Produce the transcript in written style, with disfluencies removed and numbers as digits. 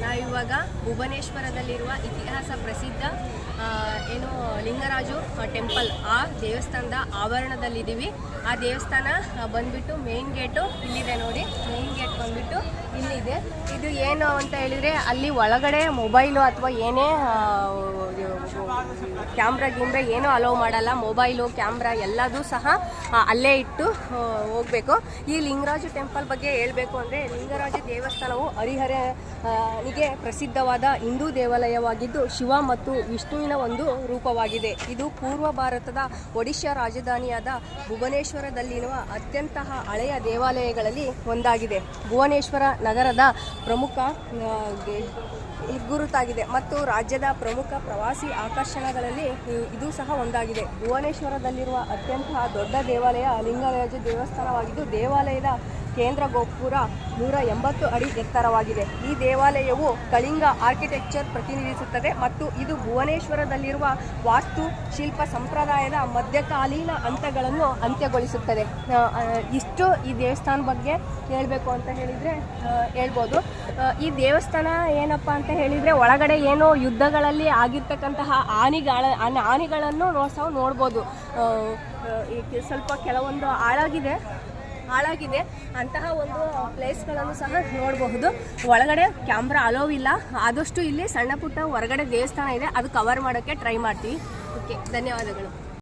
ನಾವಿವಾಗ ಭುವನೇಶ್ವರದಲ್ಲಿರುವ ಇತಿಹಾಸ ಪ್ರಸಿದ್ಧ ಲಿಂಗರಾಜು ಟೆಂಪಲ್ ಆ ದೇವಸ್ಥಾನದ ಆವರಣದಲ್ಲಿದ್ದೀವಿ. ಆ ದೇವಸ್ಥಾನ ಬಂದ್ಬಿಟ್ಟು ಮೇನ್ ಗೇಟು ಇಲ್ಲಿದೆ ನೋಡಿ. ಮೇನ್ ಗೇಟ್ ಬಂದ್ಬಿಟ್ಟು ಇಲ್ಲಿದೆ. ಇದು ಏನು ಅಂತ ಹೇಳಿದರೆ ಅಲ್ಲಿ ಒಳಗಡೆ ಮೊಬೈಲು ಅಥವಾ ಏನೇ ಕ್ಯಾಮ್ರಾ ಏನೂ ಅಲೋ ಮಾಡಲ್ಲ. ಮೊಬೈಲು ಕ್ಯಾಮ್ರಾ ಎಲ್ಲದೂ ಸಹ ಅಲ್ಲೇ ಇಟ್ಟು ಹೋಗಬೇಕು. ಈ ಲಿಂಗರಾಜು ಟೆಂಪಲ್ ಬಗ್ಗೆ ಹೇಳಬೇಕು ಅಂದರೆ ಲಿಂಗರಾಜ ದೇವಸ್ಥಾನವು ಹರಿಹರನಿಗೆ ಪ್ರಸಿದ್ಧವಾದ ಹಿಂದೂ ದೇವಾಲಯವಾಗಿದ್ದು ಶಿವ ಮತ್ತು ವಿಷ್ಣುವಿನ ಒಂದು ರೂಪವಾಗಿದೆ. ಇದು ಪೂರ್ವ ಭಾರತದ ಒಡಿಶಾ ರಾಜಧಾನಿಯಾದ ಭುವನೇಶ್ವರದಲ್ಲಿರುವ ಅತ್ಯಂತ ಹಳೆಯ ದೇವಾಲಯಗಳಲ್ಲಿ ಒಂದಾಗಿದೆ. ಭುವನೇಶ್ವರ ನಗರದ ಪ್ರಮುಖ ಗುರುತಾಗಿದೆ ಮತ್ತು ರಾಜ್ಯದ ಪ್ರಮುಖ ಪ್ರವಾಸಿ ಆಕರ್ಷಣೆಗಳಲ್ಲಿ ಇದು ಸಹ ಒಂದಾಗಿದೆ. ಭುವನೇಶ್ವರದಲ್ಲಿರುವ ಅತ್ಯಂತ ದೊಡ್ಡ ದೇವಾಲಯ ಲಿಂಗರಾಜ ದೇವಸ್ಥಾನವಾಗಿದ್ದು ದೇವಾಲಯದ ಕೇಂದ್ರ ಗೋಪುರ 180 ಅಡಿ ಎತ್ತರವಾಗಿದೆ. ಈ ದೇವಾಲಯವು ಕಳಿಂಗ ಆರ್ಕಿಟೆಕ್ಚರ್ ಪ್ರತಿನಿಧಿಸುತ್ತದೆ ಮತ್ತು ಇದು ಭುವನೇಶ್ವರದಲ್ಲಿರುವ ವಾಸ್ತು ಶಿಲ್ಪ ಸಂಪ್ರದಾಯದ ಮಧ್ಯಕಾಲೀನ ಹಂತಗಳನ್ನು ಅಂತ್ಯಗೊಳಿಸುತ್ತದೆ. ಇಷ್ಟು ಈ ದೇವಸ್ಥಾನ ಬಗ್ಗೆ ಹೇಳಬೇಕು ಅಂತ ಹೇಳಿದರೆ ಹೇಳ್ಬೋದು. ಈ ದೇವಸ್ಥಾನ ಏನಪ್ಪ ಅಂತ ಹೇಳಿದರೆ ಒಳಗಡೆ ಏನೋ ಯುದ್ಧಗಳಲ್ಲಿ ಆಗಿರ್ತಕ್ಕಂತಹ ಆನೆಗಳನ್ನು ನಾವು ನೋಡ್ಬೋದು. ಸ್ವಲ್ಪ ಕೆಲವೊಂದು ಹಾಳಾಗಿದೆ ಅಂತಹ ಒಂದು ಪ್ಲೇಸ್ಗಳನ್ನು ಸಹ ನೋಡಬಹುದು. ಒಳಗಡೆ ಕ್ಯಾಮ್ರಾ ಅಲೋವಿಲ್ಲ. ಆದಷ್ಟು ಇಲ್ಲಿ ಸಣ್ಣ ಪುಟ್ಟ ಹೊರಗಡೆ ದೇವಸ್ಥಾನ ಇದೆ, ಅದು ಕವರ್ ಮಾಡೋಕ್ಕೆ ಟ್ರೈ ಮಾಡ್ತೀವಿ. ಓಕೆ, ಧನ್ಯವಾದಗಳು.